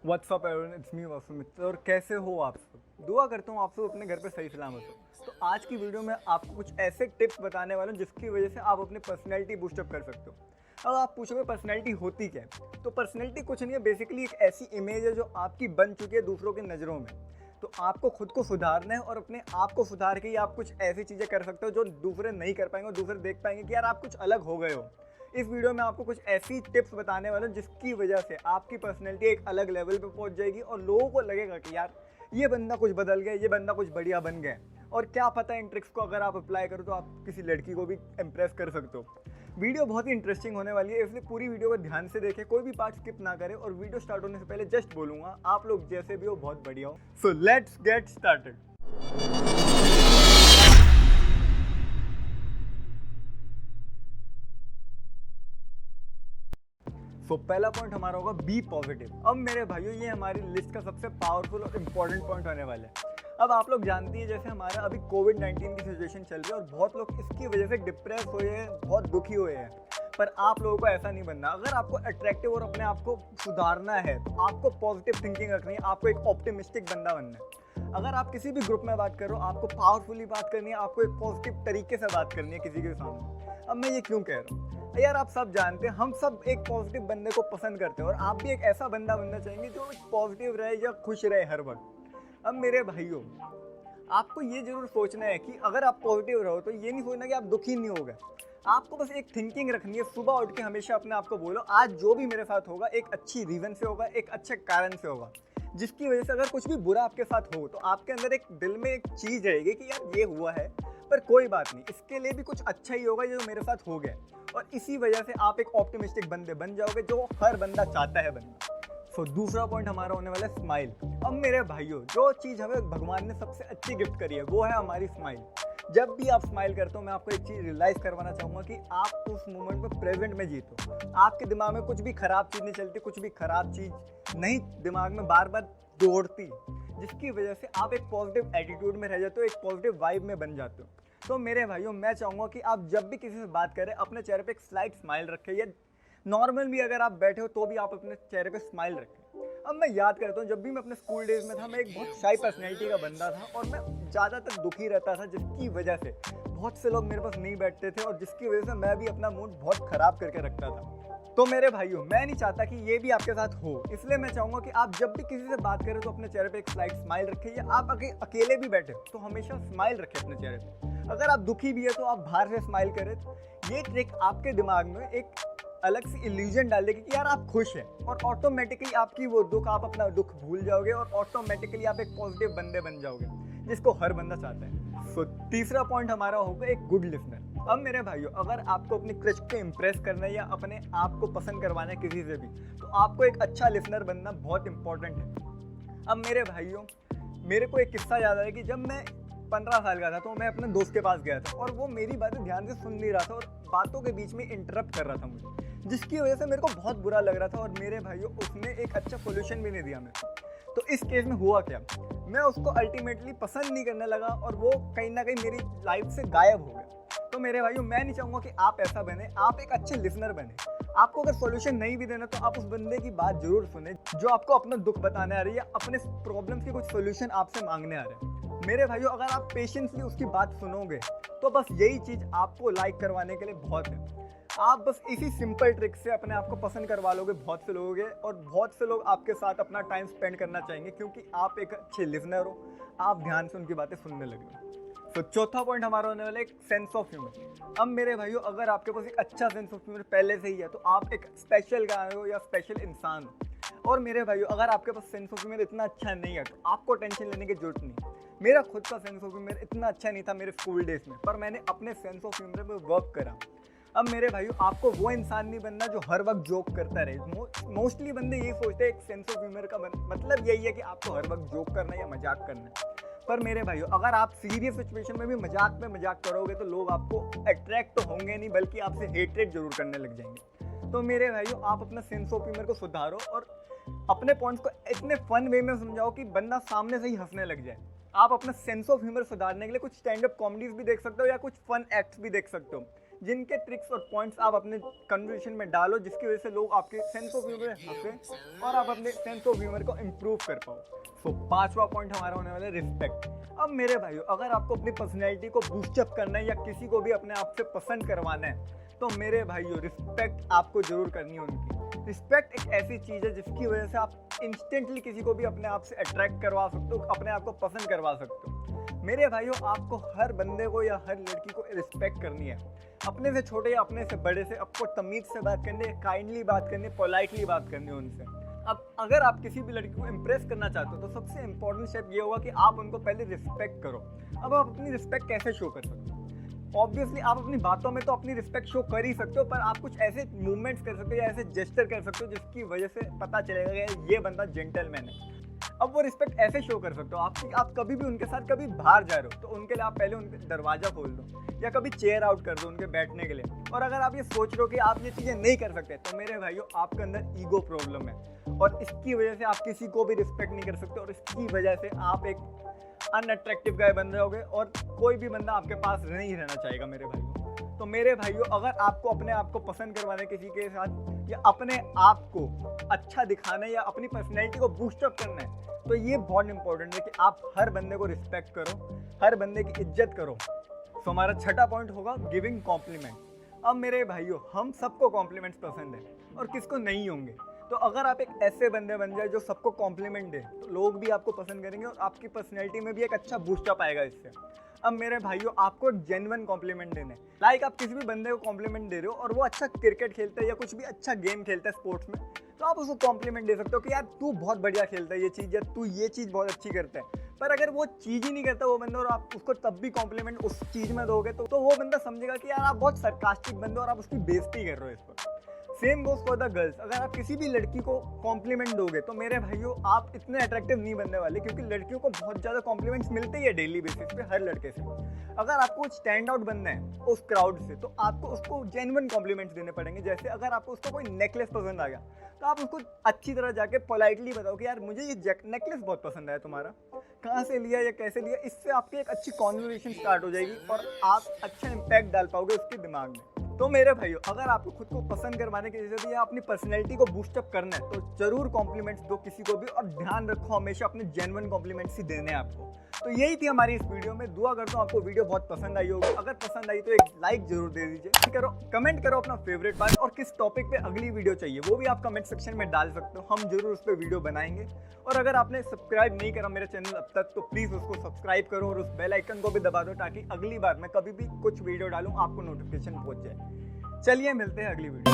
WhatsApp everyone, it's me Vasu Mitra. और कैसे हो आप सब? दुआ करता हूँ आप सब अपने घर पे सही सलामत हो। तो आज की वीडियो में आपको कुछ ऐसे टिप्स बताने वाला हूँ जिसकी वजह से आप अपनी पर्सनैलिटी बूस्टअप कर सकते हो। अब आप पूछोगे पर्सनैलिटी होती क्या है, तो पर्सनैलिटी कुछ नहीं है, बेसिकली एक ऐसी इमेज है जो आपकी बन चुकी है दूसरों की नज़रों में। तो आपको खुद को सुधारना है और अपने आप को सुधार के ही आप कुछ ऐसी चीज़ें कर सकते हो जो दूसरे नहीं कर पाएंगे और दूसरे देख पाएंगे कि यार आप कुछ अलग हो गए हो। इस वीडियो में आपको कुछ ऐसी टिप्स बताने वाला हूं जिसकी वजह से आपकी पर्सनैलिटी एक अलग लेवल पे पहुंच जाएगी और लोगों को लगेगा कि यार ये बंदा कुछ बदल गया, ये बंदा कुछ बढ़िया बन गया। और क्या पता इन ट्रिक्स को अगर आप अप्लाई करो तो आप किसी लड़की को भी इम्प्रेस कर सकते हो। वीडियो बहुत ही इंटरेस्टिंग होने वाली है, इसलिए पूरी वीडियो को ध्यान से देखें, कोई भी पार्ट स्किप ना करें। और वीडियो स्टार्ट होने से पहले जस्ट बोलूंगा, आप लोग जैसे भी हो बहुत बढ़िया हो। So let's get started. पहला पॉइंट हमारा होगा बी पॉजिटिव। अब मेरे भाइयों, ये हमारी लिस्ट का सबसे पावरफुल और इम्पोर्टेंट पॉइंट होने वाला है। अब आप लोग जानती है जैसे हमारा अभी कोविड-19 की सिचुएशन चल रही है और बहुत लोग इसकी वजह से डिप्रेस हुए हैं, बहुत दुखी हुए हैं। पर आप लोगों को ऐसा नहीं बनना। अगर आपको अट्रैक्टिव और अपने आप को सुधारना है तो आपको पॉजिटिव थिंकिंग रखनी है, आपको एक ऑप्टिमिस्टिक बंदा बनना है। अगर आप किसी भी ग्रुप में बात कर रहे हो, आपको पावरफुली बात करनी है, आपको एक पॉजिटिव तरीके से बात करनी है किसी के सामने। अब मैं ये क्यों कह रहा हूँ यार, आप सब जानते हैं हम सब एक पॉजिटिव बंदे को पसंद करते हैं और आप भी एक ऐसा बंदा बनना चाहेंगे जो पॉजिटिव रहे या खुश रहे हर वक्त। अब मेरे भाइयों, आपको ये जरूर सोचना है कि अगर आप पॉजिटिव रहो तो ये नहीं सोचना कि आप दुखी नहीं होगे। आपको बस एक थिंकिंग रखनी है, सुबह उठ के हमेशा अपने आप को बोलो आज जो भी मेरे साथ होगा एक अच्छी रीज़न से होगा, एक अच्छे कारण से होगा, जिसकी वजह से अगर कुछ भी बुरा आपके साथ हो तो आपके अंदर एक दिल में एक चीज़ रहेगी कि यार ये हुआ है पर कोई बात नहीं, इसके लिए भी कुछ अच्छा ही होगा जो मेरे साथ हो गया। और इसी वजह से आप एक ऑप्टिमिस्टिक बंदे बन जाओगे जो हर बंदा चाहता है बनना। दूसरा पॉइंट हमारा होने वाला है स्माइल। अब मेरे भाइयों, जो चीज़ हमें भगवान ने सबसे अच्छी गिफ्ट करी है वो है हमारी स्माइल। जब भी आप स्माइल करते हो, मैं आपको एक चीज़ रियलाइज़ करवाना चाहूँगा कि आप उस मोमेंट में प्रेजेंट में जीतो। आपके दिमाग में कुछ भी खराब चीज़ नहीं चलती, कुछ भी खराब चीज़ नहीं दिमाग में बार बार दौड़ती, जिसकी वजह से आप एक पॉजिटिव एटीट्यूड में रह जाते हो, एक पॉजिटिव वाइब में बन जाते हो। तो मेरे भाइयों, मैं चाहूँगा कि आप जब भी किसी से बात करें अपने चेहरे पे एक स्लाइट स्माइल रखें, या नॉर्मल भी अगर आप बैठे हो तो भी आप अपने चेहरे पे स्माइल रखें। अब मैं याद करता हूँ जब भी मैं अपने स्कूल डेज में था, मैं एक बहुत शाई पर्सनैलिटी का बंदा था और मैं ज़्यादातर दुखी रहता था, जिसकी वजह से बहुत से लोग मेरे पास नहीं बैठते थे और जिसकी वजह से मैं भी अपना मूड बहुत ख़राब करके रखता था। तो मेरे भाइयों, मैं नहीं चाहता कि ये भी आपके साथ हो, इसलिए मैं चाहूँगा कि आप जब भी किसी से बात करें तो अपने चेहरे पे एक स्लाइट स्माइल रखें, या आप अकेले भी बैठे तो हमेशा स्माइल रखें अपने चेहरे पे। अगर आप दुखी भी है तो आप बाहर से स्माइल करें। ये ट्रिक आपके दिमाग में एक अलग सी इल्यूजन डाल देगी कि यार आप खुश हैं, और ऑटोमेटिकली आपकी वो दुख, आप अपना दुख भूल जाओगे और ऑटोमेटिकली आप एक पॉजिटिव बंदे बन जाओगे, जिसको हर बंदा चाहता है। तीसरा पॉइंट हमारा होगा एक गुड लिसनर। अब मेरे भाइयों, अगर आपको अपनी क्रश को इम्प्रेस करना है या अपने आप को पसंद करवाना है किसी से भी, तो आपको एक अच्छा लिसनर बनना बहुत इंपॉर्टेंट है। अब मेरे भाइयों, मेरे को एक किस्सा याद आया कि जब मैं 15 साल का था तो मैं अपने दोस्त के पास गया था और वो मेरी बातें ध्यान से सुन नहीं रहा था और बातों के बीच में इंटरप्ट कर रहा था मुझे, जिसकी वजह से मेरे को बहुत बुरा लग रहा था। और मेरे भाइयों, उसने एक अच्छा सोल्यूशन भी नहीं दिया मेरे को। तो इस केस में हुआ क्या, मैं उसको अल्टीमेटली पसंद नहीं करने लगा और वो कहीं ना कहीं मेरी लाइफ से गायब हो गया। तो मेरे भाइयों, मैं नहीं चाहूँगा कि आप ऐसा बने, आप एक अच्छे लिसनर बने। आपको अगर सॉल्यूशन नहीं भी देना तो आप उस बंदे की बात जरूर सुने जो आपको अपना दुख बताने आ रही है, अपने प्रॉब्लम्स के कुछ सॉल्यूशन आपसे मांगने आ रहे हैं। मेरे भाइयों, अगर आप पेशेंसली उसकी बात सुनोगे तो बस यही चीज़ आपको लाइक करवाने के लिए बहुत है। आप बस इसी सिंपल ट्रिक से अपने आप को पसंद करवा लोगे बहुत से लोगों के, और बहुत से लोग आपके साथ अपना टाइम स्पेंड करना चाहेंगे क्योंकि आप एक अच्छे लिसनर हो, आप ध्यान से उनकी बातें सुनने लगे हो। तो चौथा पॉइंट हमारा होने वाला है एक सेंस ऑफ ह्यूमर। अब मेरे भाइयों, अगर आपके पास एक अच्छा सेंस ऑफ ह्यूमर पहले से ही है तो आप एक स्पेशल गाय हो या स्पेशल इंसान हो। और मेरे भाइयों, अगर आपके पास सेंस ऑफ ह्यूमर इतना अच्छा नहीं है तो आपको टेंशन लेने की जरूरत नहीं। मेरा खुद का सेंस ऑफ ह्यूमर इतना अच्छा नहीं था मेरे स्कूल डेज में, पर मैंने अपने सेंस ऑफ ह्यूमर पे वर्क करा। अब मेरे भाइयों, आपको वो इंसान नहीं बनना जो हर वक्त जोक करता रहे। मोस्टली बंदे यही सोचते हैं, एक सेंस ऑफ ह्यूमर का मतलब यही है कि आपको हर वक्त जोक करना है या मजाक करना है। पर मेरे भाइयों, अगर आप सीरियस सिचुएशन में भी मजाक में मजाक करोगे तो लोग आपको अट्रैक्ट तो होंगे नहीं, बल्कि आपसे हेट्रेट जरूर करने लग जाएंगे। तो मेरे भाइयों, आप अपना सेंस ऑफ ह्यूमर को सुधारो और अपने पॉइंट्स को इतने फन वे में समझाओ कि बंदा सामने से ही हंसने लग जाए। आप अपना सेंस ऑफ ह्यूमर सुधारने के लिए कुछ स्टैंड अप कॉमेडीज भी देख सकते हो या कुछ फन एक्ट्स भी देख सकते हो, जिनके ट्रिक्स और पॉइंट्स आप अपने कन्वर्सेशन में डालो, जिसकी वजह से लोग आपके सेंस ऑफ ह्यूमर हंसे और आप अपने सेंस ऑफ ह्यूमर को इम्प्रूव कर पाओ। सो 5वां पॉइंट हमारा होने वाला है रिस्पेक्ट। अब मेरे भाइयों, अगर आपको अपनी पर्सनैलिटी को बूस्टअप करना है या किसी को भी अपने आप से पसंद करवाना है, तो मेरे भाइयों रिस्पेक्ट आपको जरूर करनी है उनकी। रिस्पेक्ट एक ऐसी चीज़ है जिसकी वजह से आप इंस्टेंटली किसी को भी अपने आप से अट्रैक्ट करवा सकते हो, अपने आप को पसंद करवा सकते हो। मेरे भाइयों, आपको हर बंदे को या हर लड़की को रिस्पेक्ट करनी है। अपने से छोटे या अपने से बड़े से आपको तमीज़ से बात करनी है, काइंडली बात करनी है, पोलाइटली बात करनी है उनसे। अब अगर आप किसी भी लड़की को इम्प्रेस करना चाहते हो तो सबसे इंपॉर्टेंट स्टेप ये होगा कि आप उनको पहले रिस्पेक्ट करो। अब आप अपनी रिस्पेक्ट कैसे शो कर सकते हो? ऑब्वियसली आप अपनी बातों में तो अपनी रिस्पेक्ट शो कर ही सकते हो, पर आप कुछ ऐसे मूवमेंट्स कर सकते हो या ऐसे जेस्चर कर सकते हो जिसकी वजह से पता चलेगा कि ये बंदा जेंटलमैन है। अब वो रिस्पेक्ट ऐसे शो कर सकते हो आप कभी भी उनके साथ कभी बाहर जा रहे हो तो उनके लिए आप पहले उनके दरवाज़ा खोल दो या कभी चेयर आउट कर दो उनके बैठने के लिए। और अगर आप ये सोच रहे हो कि आप ये चीज़ें नहीं कर सकते, तो मेरे भाइयों आपके अंदर ईगो प्रॉब्लम है और इसकी वजह से आप किसी को भी रिस्पेक्ट नहीं कर सकते और इसकी वजह से आप एक अनअट्रैक्टिव गाय बन जाओगे और कोई भी बंदा आपके पास नहीं रहना चाहेगा मेरे भाइयों। तो मेरे भाइयों, अगर आपको अपने आप को पसंद करवाना है किसी के साथ या अपने आप को अच्छा दिखाना है या अपनी पर्सनैलिटी को बूस्टअप करना है, तो ये बहुत इंपॉर्टेंट है कि आप हर बंदे को रिस्पेक्ट करो, हर बंदे की इज्जत करो। तो हमारा छठा पॉइंट होगा गिविंग कॉम्प्लीमेंट। अब मेरे भाइयों, हम सबको कॉम्प्लीमेंट्स पसंद है और किसको नहीं होंगे। तो अगर आप एक ऐसे बंदे बन जाए जो सबको कॉम्प्लीमेंट दे, तो लोग भी आपको पसंद करेंगे और आपकी पर्सनैलिटी में भी एक अच्छा बूस्टअप आएगा इससे। अब मेरे भाइयों, आपको एक जेन्युइन कॉम्प्लीमेंट देने, लाइक आप किसी भी बंदे को कॉम्प्लीमेंट दे रहे हो और वो अच्छा क्रिकेट खेलता है या कुछ भी अच्छा गेम खेलता है स्पोर्ट्स में, तो आप उसको कॉम्प्लीमेंट दे सकते हो कि यार तू बहुत बढ़िया खेलता है ये चीज़, या तू ये चीज़ बहुत अच्छी करता है। पर अगर वो चीज़ ही नहीं करता वो बंदा और आप उसको तब भी कॉम्प्लीमेंट उस चीज़ में दोगे तो वो बंदा समझेगा कि यार आप बहुत सरकास्टिक बंदे हो और आप उसकी बेइज्जती कर रहे हो इस पर। Same goes for the girls. अगर आप किसी भी लड़की को कॉम्प्लीमेंट दोगे तो मेरे भाइयों आप इतने अट्रैक्टिव नहीं बनने वाले, क्योंकि लड़कियों को बहुत ज़्यादा कॉम्प्लीमेंट्स मिलते ही है डेली बेसिस पे हर लड़के से। अगर आपको स्टैंड आउट बनना है उस क्राउड से, तो आपको उसको जेन्युइन कॉम्प्लीमेंट्स देने पड़ेंगे। जैसे अगर आपको उसको कोई नेकलेस पसंद आ गया तो आप उसको अच्छी तरह जाके पोलाइटली बताओ कि यार मुझे ये नेकलेस बहुत पसंद आया, तुम्हारा कहाँ से लिया या कैसे लिया। इससे आपकी एक अच्छी कॉन्वर्सेशन स्टार्ट हो जाएगी और आप अच्छा इम्पैक्ट डाल पाओगे उसके दिमाग में। तो मेरे भाइयों, अगर आपको खुद को पसंद करवाने की जरूरत है या अपनी पर्सनैलिटी को बूस्टअप करना है, तो जरूर कॉम्प्लीमेंट्स दो किसी को भी, और ध्यान रखो हमेशा अपने जेन्युइन कॉम्प्लीमेंट्स ही देने हैं आपको। तो यही थी हमारी इस वीडियो में। दुआ करता हूँ आपको वीडियो बहुत पसंद आई होगी। अगर पसंद आई तो एक लाइक जरूर दे दीजिए, करो कमेंट करो अपना फेवरेट पार्ट और किस टॉपिक पे अगली वीडियो चाहिए वो भी आप कमेंट सेक्शन में डाल सकते हो, हम जरूर उस पर वीडियो बनाएंगे। और अगर आपने सब्सक्राइब नहीं करा मेरे चैनल अब तक, तो प्लीज़ उसको सब्सक्राइब करो और उस बेल आइकन को भी दबा दो, ताकि अगली बार मैं कभी भी कुछ वीडियो डालूँ आपको नोटिफिकेशन पहुँच जाए। चलिए मिलते हैं अगली वीडियो।